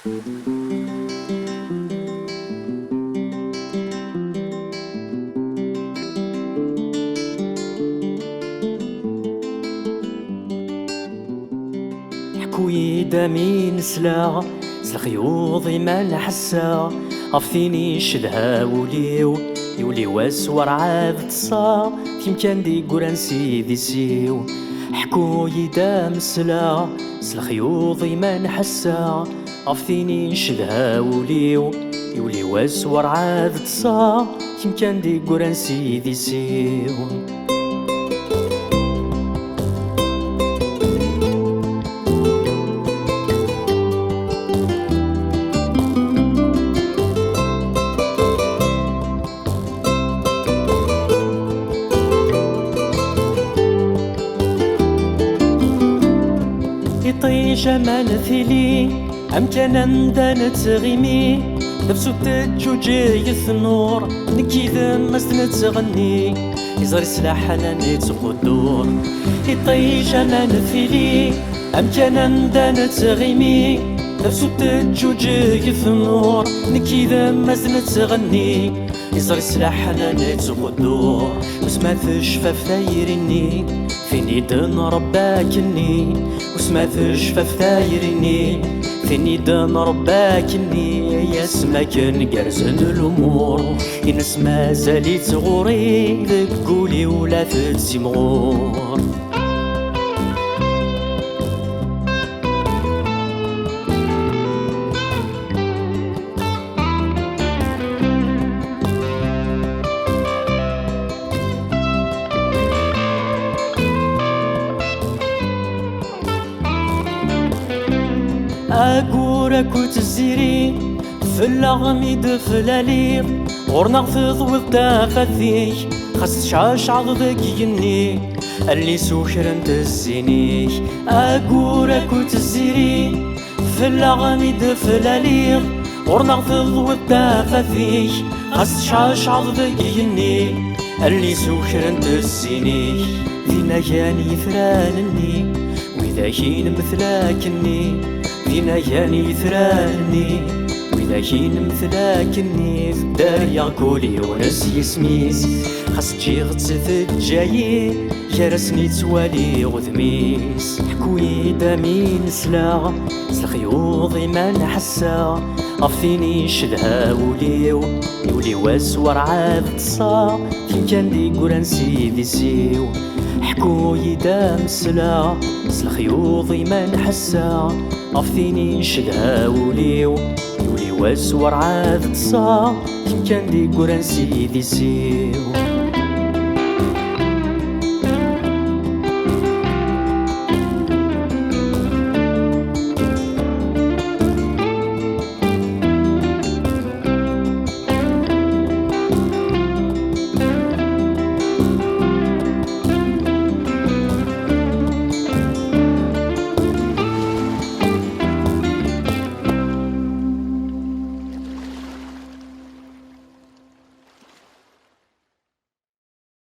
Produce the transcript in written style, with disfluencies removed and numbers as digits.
حكوي دامين سلا الخيوط ما نحسا عفثيني شدها وليو يولي واسور عاد تصا في مكان دي قران سيدي سيو حكوي دام سلا الخيوط ما نحسا عفثيني شدها وليو يولي واسور عاد تصا في مكان دي قران سيدي سيو يطي جمال ثيلي أمكن ندان تغيمي نفسو تجوجي النور نكي ذمس نتغني يزري سلاح أنا نتقدور يطي جمال ثيلي أمكن ندان تغيمي نفسو تجوجي النور نكي ذمس نتغني يزري سلاح أنا نتقدور وسما تشفى ثايرني فيني دن رباكني وسما تشفى ثايرني فيني دن رباكني يا سماك نقرزن الأمور إنس ما زالت غوري ذك قولي ولا تتسمغور أقورك وتزيري في اللغميد في الليل غورنا غفض داخذيك خاص شعاش عضدك يني اللي سوكر انت الزيني أقورك وتزيري في اللغميد في الليل غورنا غفض داخذيك خاص شعاش عضدك يني اللي سوكر انت الزيني فينا كان يثرانني وإذا كين مثلاكني فينا ياني ثراني وإذا كين مثلاكني في الدار ياكولي ونس يسميس خاص تجي غتسث جايي جرسني توالي غذميس حكوي دامين سلا الخيوط ما نحسا عفثيني شدها وليو يولي واسور عاد تصا فين كان دي قران سيدي سيو حكوي دام سلا الخيوط ما نحسا عفثيني شدها وليو يولي واسور عاد تصا كان دي قران سيدي سيو